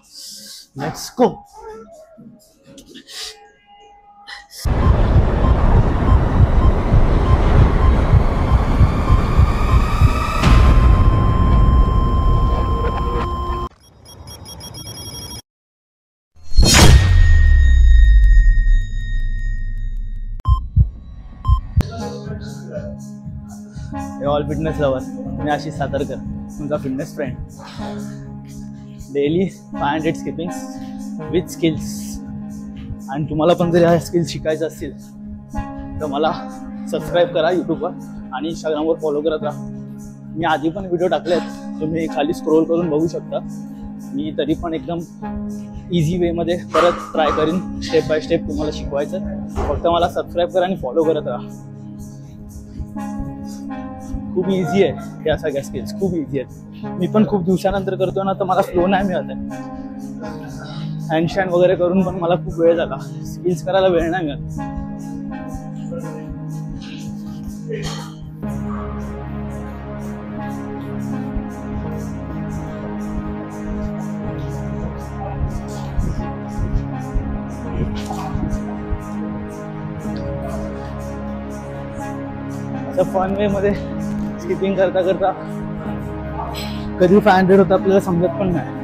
Let's go. All fitness lover, मी आशिष सातारकर, तुमचा fitness friend. Daily 500 skippings with skills. आणि तुम्हाला पण जर ह्या स्किल्स शिकायच्या असतील तर मला सबस्क्राईब करा यूट्यूबवर आणि इंस्टाग्रामवर फॉलो करत राहा. मी आधी पण व्हिडिओ टाकले आहेत, तुम्ही खाली स्क्रोल करून बघू शकता. मी तरी पण एकदम इझी वेमध्ये परत ट्राय करीन, स्टेप बाय स्टेप तुम्हाला शिकवायचं. फक्त मला सबस्क्राईब करा आणि फॉलो करत राहा. खूप इझी आहे या सगळ्या स्किल्स, खूप इझी आहेत. मी पण खूप दिवसानंतर करतो ना, तर मला फ्लो नाही मिळत आहे. हँडस्टँड वगैरे करून पण मला खूप वेळ झाला, स्किल्स करायला वेळ नाही मिळत. असं फन वे मध्ये स्किपिंग करता करता कधी 500 होतं आपल्याला समजत पण नाही.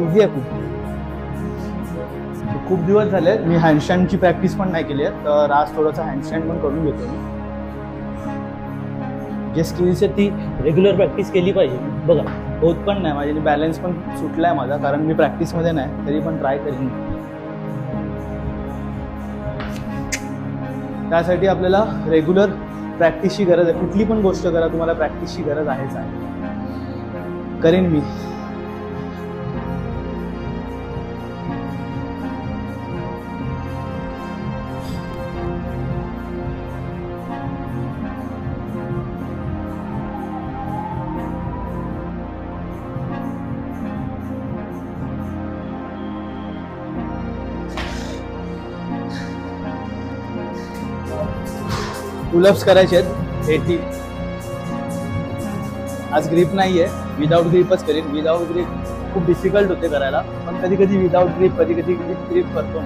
इझी आहे खूप दिवस झाले मी हँडस्टँडची प्रॅक्टिस पण नाही केली आहे, तर आज थोडंसं हँडस्टँड पण करून घेतो. मी जे स्किल्स आहेत ती रेग्युलर प्रॅक्टिस केली पाहिजे. बघा होत पण नाही माझ्याने, बॅलन्स पण सुटला आहे माझा, कारण मी प्रॅक्टिसमध्ये नाही, तरी पण ट्राय करीन. त्यासाठी आपल्याला रेग्युलर प्रॅक्टिसची गरज आहे. कुठली पण गोष्ट करा, तुम्हाला प्रॅक्टिसची गरज आहेच आहे. करेन मी. पुलअप्स करायचे आहेत 80. आज ग्रिप नाही आहे, विदाउट ग्रिपच करेन. विदाउट ग्रिप खूप डिफिकल्ट होते करायला, पण कधी कधी विदाउट ग्रिप, कधी कधी ग्रिप करतो.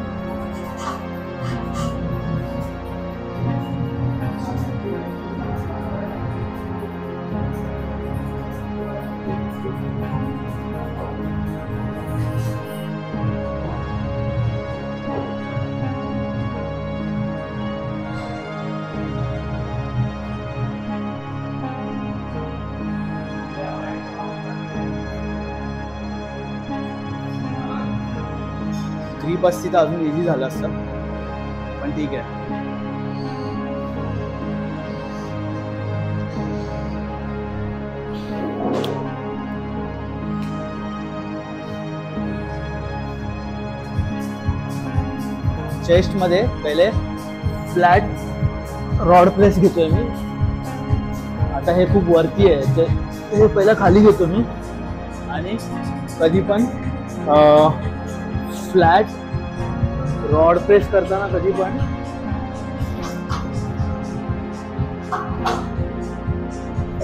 ग्रिप असती तर अजून इझी झालं असतं, पण ठीक आहे. चेस्ट मध्ये पहिले फ्लॅट रॉड प्रेस घेतोय मी. आता हे खूप वरती आहे, हे पहिला खाली घेतो मी. आणि कधी पण फ्लॅट रॉड प्रेस करताना कधी पण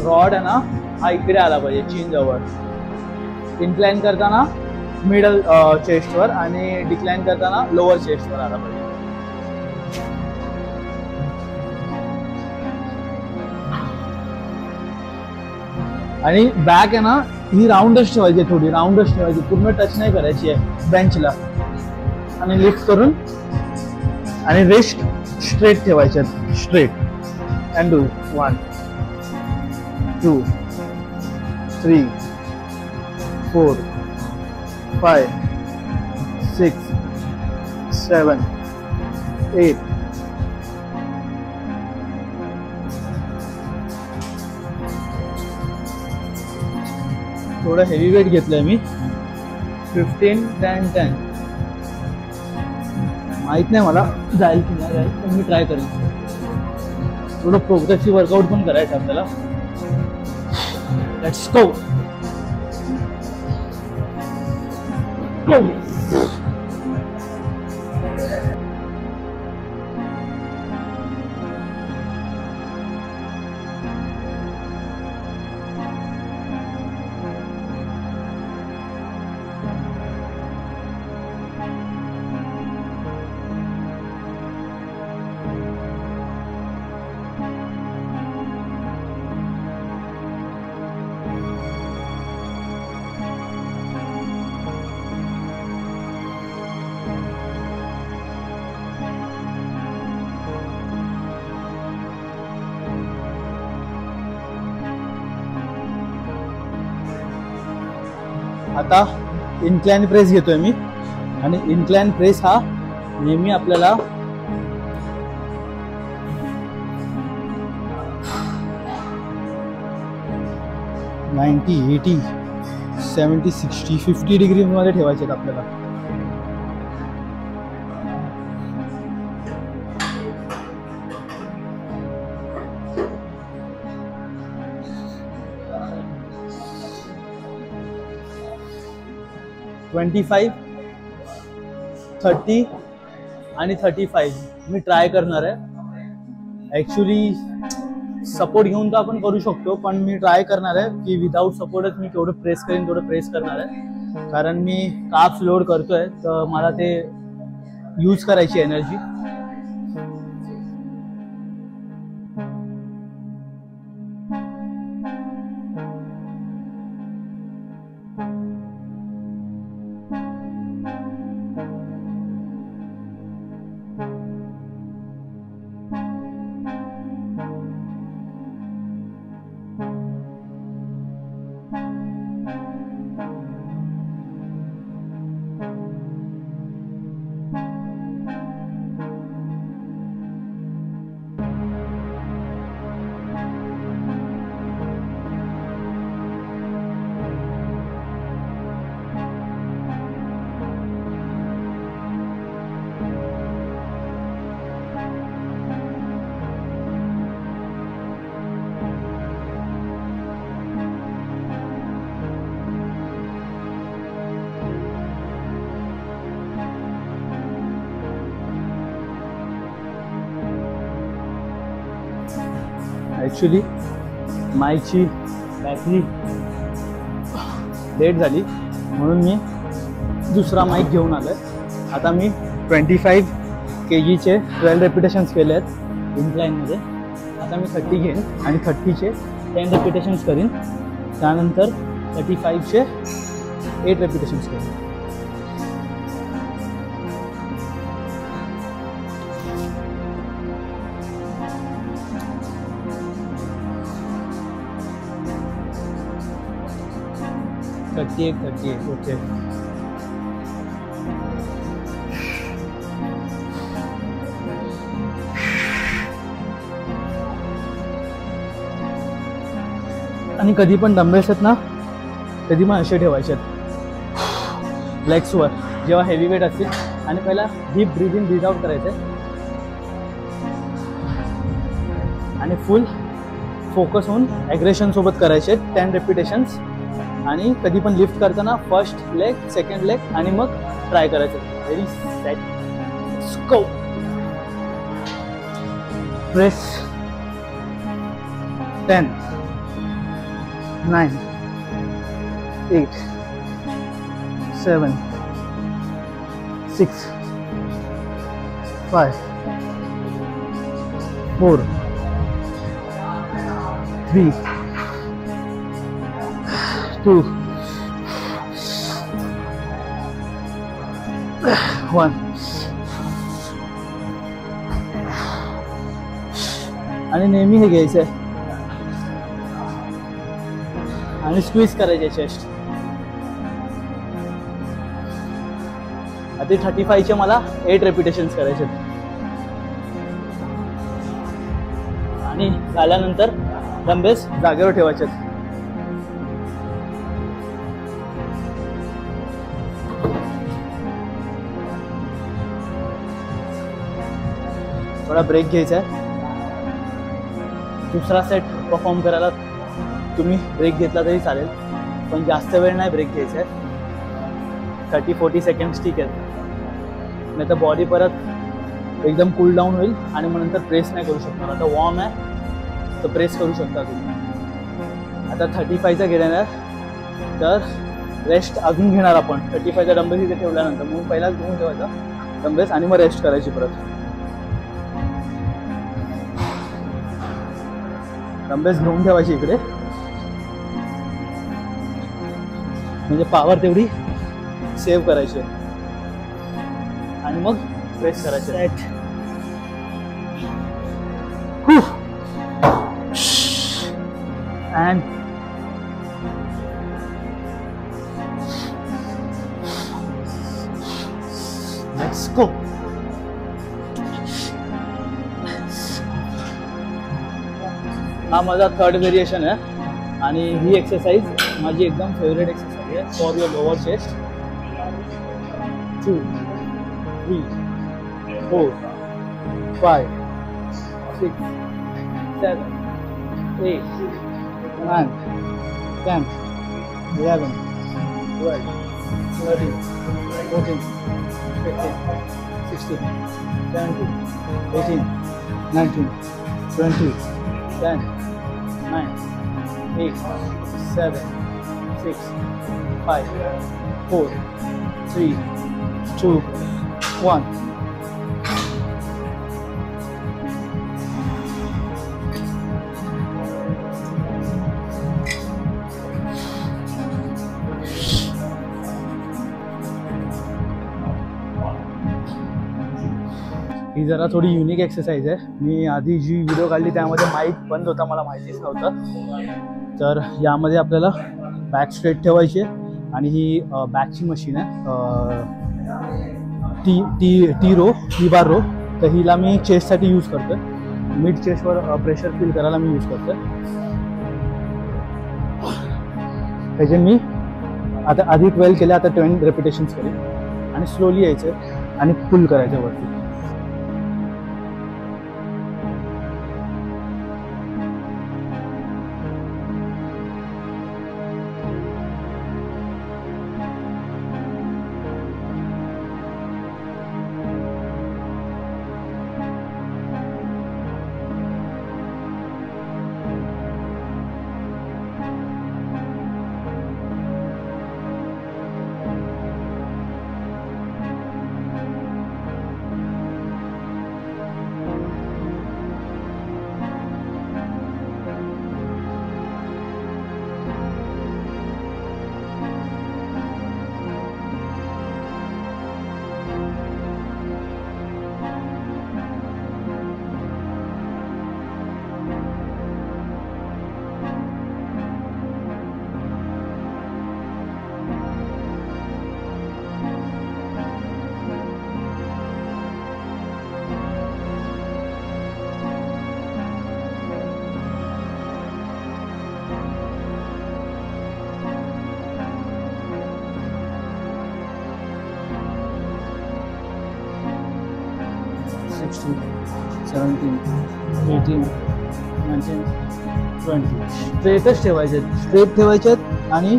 रॉड आहे ना हा इकडे आला पाहिजे, चीन जवळ. इन्क्लाइन करताना मिडल चेस्टवर आणि डिक्लाइन करताना लोअर चेस्टवर आला पाहिजे. आणि बॅक आहे ना ही राऊंडच ठेवायची, थोडी राऊंडच ठेवायची, पूर्ण टच नाही करायची आहे बेंचला. आणि लिफ्ट करून आणि रिस्ट स्ट्रेट ठेवायचे, स्ट्रेट. And do 1 2 3 4 5 6 7 8. थोडं हेवी वेट घेतलंय मी. 15 10 10. माहित नाही मला जाईल की नाही जाईल, पण मी ट्राय करेन. थोडं प्रोग्रेसिव्ह वर्कआउट पण करायचं आपल्याला. Let's go. आता इन्क्लाइन प्रेस घेतोय मी, आणि इन्क्लाइन प्रेस हा नेहमी आपल्याला $90, $80, $70, $60, $50 मध्ये ठेवायचे आहेत आपल्याला. $25, $30 आणि $35 मी ट्राय करणार आहे. ॲक्च्युली सपोर्ट घेऊन तर आपण करू शकतो, पण मी ट्राय करणार आहे की विदाऊट सपोर्टच मी केवढं प्रेस करेन तेवढं प्रेस करणार आहे. कारण मी कार्ब्स लोड करतोय, तर मला ते यूज करायची एनर्जी. ॲक्च्युली माईकची बॅटरी डेड झाली म्हणून मी दुसरा माईक घेऊन आलो आहे. आता मी 25 kgचे 12 रेपिटेशन्स केले आहेत इन्क्लाइनमध्ये. आता मी 30 घेईन आणि 30चे 10 रेपिटेशन्स करीन. त्यानंतर 35चे 8 रेपिटेशन्स करीन. एक 38 ओके. आणि कधी पण डंबेल्स आहेत ना, कधी पण असे ठेवायचे आहेत लेग्सवर जेव्हा हेवी वेट असतील. आणि पहिला डीप ब्रीथ इन ब्रीथ आउट करायचं आणि फुल फोकस होऊन ॲग्रेशन सोबत करायचे 10 रेपिटेशन्स. आणि कधी पण लिफ्ट करताना फर्स्ट लेग, सेकंड लेग आणि मग ट्राय करायचं. व्हेरी सेट स्को प्रेस 10, 9, 8, 7, 6, 5, 4, 3, 2, 1. आणि नेहमी हे घ्यायचं आहे आणि स्क्वीज करायचे चेस्ट. आता 35चे मला 8 रेपिटेशन्स करायचे आणि झाल्यानंतर डंबेल्स जागेवर ठेवायचे. थोडा ब्रेक घ्यायचा आहे. दुसरा सेट परफॉर्म करायला तुम्ही ब्रेक घेतला तरी चालेल, पण जास्त वेळ नाही ब्रेक घ्यायचा आहे. 30-40 सेकंड्स ठीक आहेत, नाही तर बॉडी परत एकदम कूल डाऊन होईल आणि मग नंतर प्रेस नाही करू शकणार. आता वॉर्म आहे तर प्रेस करू शकता तुम्ही. आता 35चा घेणार तर रेस्ट अजून घेणार आपण. 35चा डंबेल्स इथे ठेवल्यानंतर मग पहिलाच घेऊन ठेवायचा डंबेल्स आणि मग रेस्ट करायची परत. डंबेल्स घेऊन ठेवायची इकडे, म्हणजे पॉवर तेवढी सेव्ह करायची आणि मग प्रेस करायचे. And let's go. हा माझा थर्ड व्हेरिएशन आहे आणि ही एक्सरसाइज माझी एकदम फेवरेट एक्सरसाइज आहे फॉर युअर लोअर चेस्ट. 2 3 4 5 6 7 8 9 10 11 12 13 14 15 16 17 18 19 20 10 9 8 7 6 5 4 3 2 1. ही जरा थोडी युनिक एक्सरसाइज आहे. मी आधी जी व्हिडिओ काढली त्यामध्ये माईक बंद होता, मला माहितीच नव्हतं. तर यामध्ये आपल्याला बॅक स्ट्रेट ठेवायची आहे आणि ही बॅकची मशीन आहे, टी बार रो. तर हिला मी चेस्टसाठी यूज करतो. मिड चेस्टवर प्रेशर फील करायला मी यूज करतो. त्याचे मी आता आधी 12 केले, आता 20 रेपिटेशन्स करेन आणि स्लोली यायचं आणि पुल करायचं वरती. स्ट्रेटच ठेवायचे, स्ट्रेट ठेवायचे आणि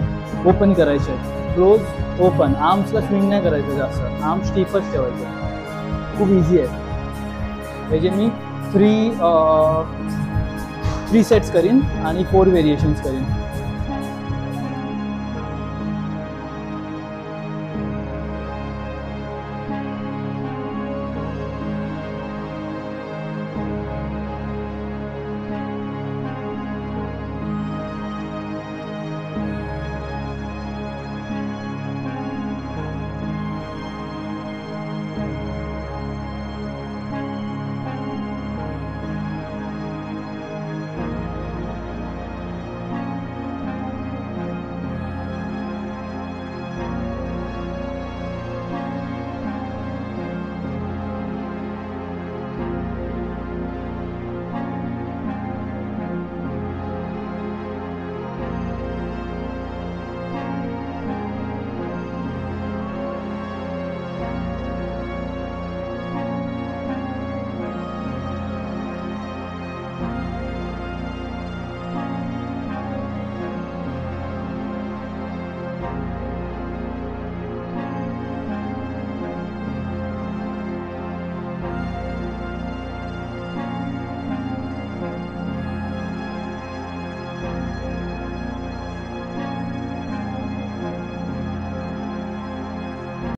ओपन करायचे. Close open. आर्म्सला स्विंग नाही करायचं जास्त, आर्म स्टिफच ठेवायचे. खूप इझी आहे. त्याचे मी 3 सेट्स करीन आणि 4 व्हेरिएशन्स करीन.